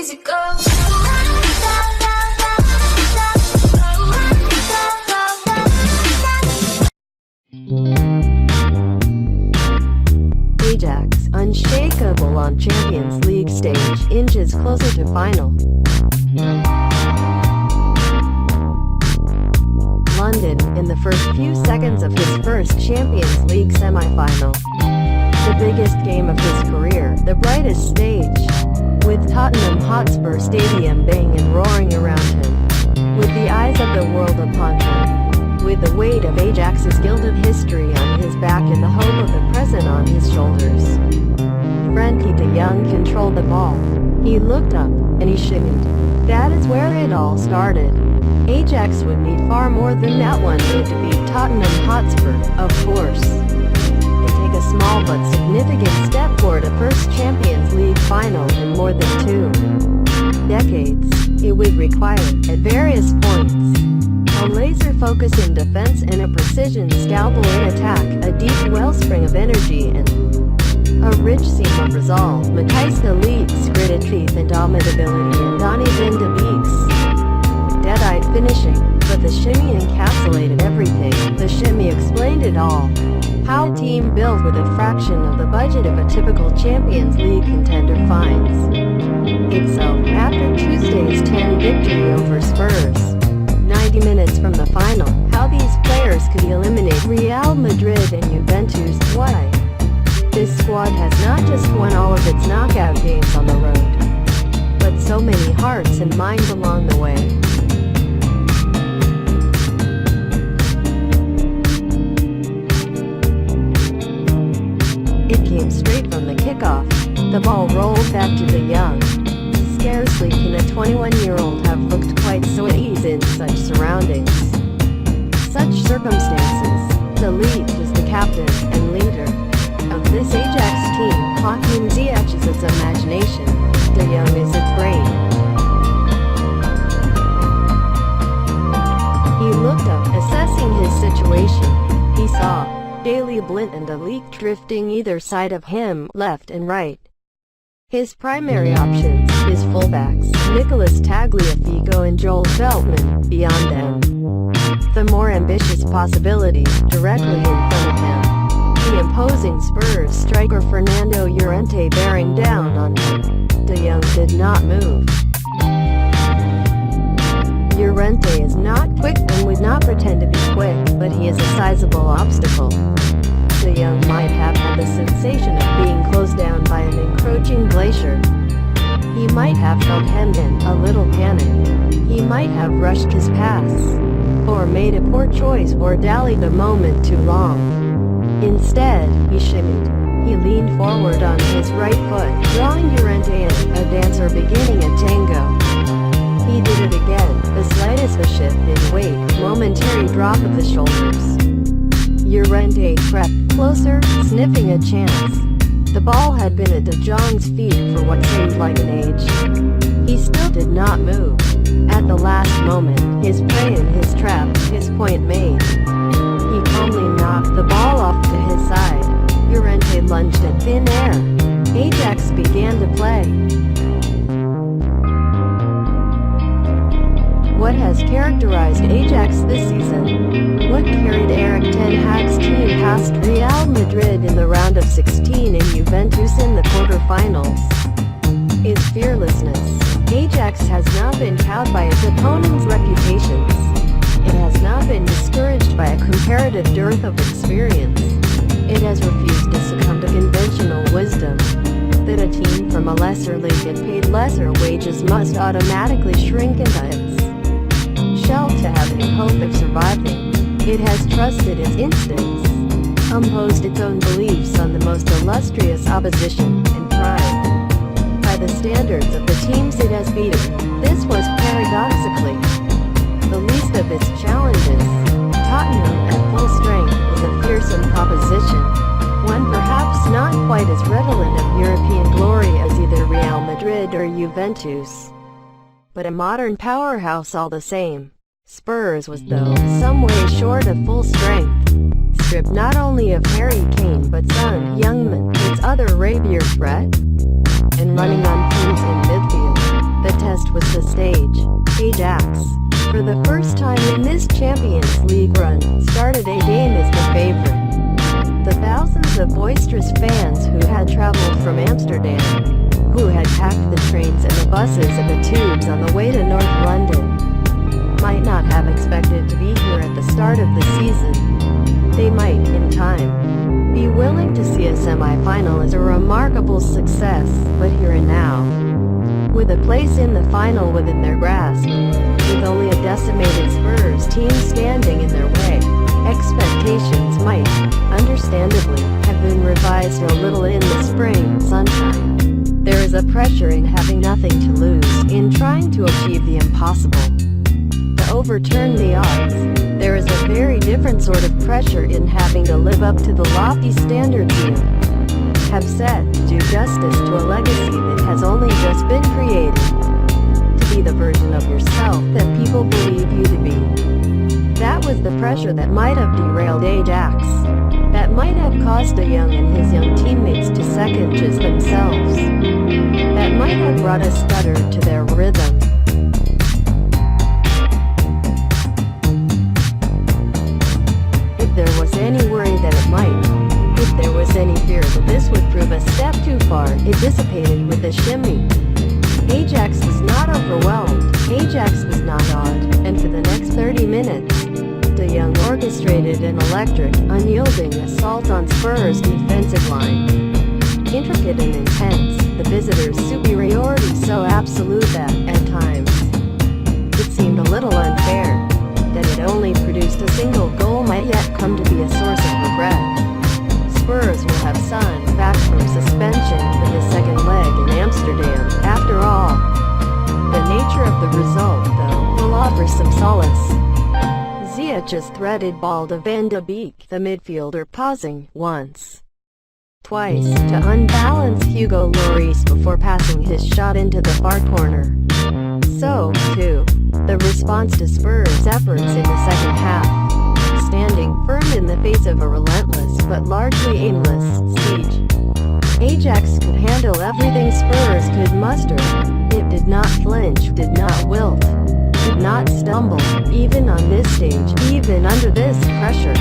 easy go. Ajax, unshakable on Champions League stage, inches closer to final. London, in the first few seconds of his first Champions League semi-final. The biggest game of his career, the brightest stage. With Tottenham Hotspur Stadium banging and roaring around him. With the eyes of the world upon him. With the weight of Ajax's gilded history on his back and the hope of the present on his shoulders. Frenkie de Jong controlled the ball. He looked up, and he shimmied. That is where it all started. Ajax would need far more than that one day to beat Tottenham Hotspur, of course. And take a small but significant step toward a first Champions League final in more than 2 decades. It would require, at various points, a laser focus in defense and a precision scalpel in attack, a deep wellspring of energy and a rich seam of resolve. Matthijs de Ligt's gritted teeth, indomitability, and Donny van de Beek's dead-eyed finishing, but the shimmy encapsulated everything. The shimmy explained it all. How a team built with a fraction of the budget of a typical Champions League contender finds itself after Tuesday's 10 victory over Spurs. 90 minutes from the final, how these players could eliminate Real Madrid and Juventus. Why? This squad has not just won all of its knockout games on the road, but so many hearts and minds along the way. It came straight from the kickoff. The ball rolled back to De Jong. Scarcely can a 21-year-old have looked quite so at ease in such surroundings. Such circumstances. De Ligt is the captain and leader of this Ajax team. Hakim Ziyech is its imagination. De Jong is its brain. He looked up, assessing his situation. He saw Daley Blind and De Ligt drifting either side of him, left and right. His primary options, his fullbacks, Nicolas Tagliafico and Joel Veltman, beyond them. The more ambitious possibilities, directly in front of him. The imposing Spurs striker Fernando Llorente bearing down on him. De Jong did not move. Llorente is not quick and would not pretend to be quick, but he is a sizable obstacle. De Jong might have had the sensation of being closed down by an encroaching glacier. He might have felt hemmed in, a little panic. He might have rushed his pass, or made a poor choice, or dallied a moment too long. Instead, he shimmied. He leaned forward on his right foot, drawing Llorente in, a dancer beginning a tango. He did it again, the slightest a shift in weight, momentary drop of the shoulders. Llorente crept closer, sniffing a chance. The ball had been at De Jong's feet for what seemed like an age. He still did not move. At the last moment, his prey in his trap, his point made. He calmly knocked the ball off to his side. Llorente lunged at thin air. Ajax began to play. What has characterized Ajax this season? What carried Erik ten Hag's team past Real Madrid in the round of 16 and Juventus in the quarterfinals? Is fearlessness. Ajax has not been cowed by its opponents' reputations. It has not been discouraged by a comparative dearth of experience. It has refused to succumb to conventional wisdom that a team from a lesser league and paid lesser wages must automatically shrink into its shell to have any hope of surviving. It has trusted its instincts, imposed its own beliefs on the most illustrious opposition, and tried by the standards of the teams it has beaten. This was paradoxically the least of its challenges. Tottenham at full strength is a fearsome proposition, one perhaps not quite as redolent of European glory as either Real Madrid or Juventus, but a modern powerhouse all the same. Spurs was, though, some way short of full strength. Stripped not only of Harry Kane but Son Heung-min, its other rapier threat, and running on fumes in midfield. for the first time in this Champions League run, started a game as the favorite. The thousands of boisterous fans who had traveled from Amsterdam, who had packed the trains and the buses and the tubes on the way to North London, might not have expected to be here at the start of the season. They might, in time, be willing to see a semi-final as a remarkable success, but here and now, with a place in the final within their grasp, with only a decimated Spurs team standing in their way, expectations might, understandably, have been revised a little in the spring sunshine. There is a pressure in having nothing to lose, in trying to achieve the impossible, to overturn the odds. There is a very different sort of pressure in having to live up to the lofty standards you have set, to do justice to a legacy that has only just been created, to be the version of yourself that people believe you to be. That was the pressure that might have derailed Ajax, that might have caused De Jong and his young teammates to second-guess themselves, that might have brought a stutter to their rhythm. If there was any worry that it might, if there was any fear that this would prove a step too far, it dissipated with a shimmy. Ajax was not overwhelmed, Ajax was not awed, and for the next 30 minutes, De Jong orchestrated an electric, unyielding assault on Spurs' defensive line. Intricate and intense, the visitors' superiority so absolute that, at times, it seemed a little unfair that it only produced a single goal might yet come to be a source of regret. Spurs will have sun back from suspension for the second leg in Amsterdam. After all, the nature of the result, though, will offer some solace. Ziyech's threaded ball to Van de Beek, the midfielder, pausing once, twice, to unbalance Hugo Lloris before passing his shot into the far corner. So, too, the response to Spurs' efforts in the second half, standing firm in the face of a relentless but largely aimless siege. Ajax could handle everything Spurs could muster. It did not flinch, did not wilt, did not stumble, even on this stage, even under this pressure.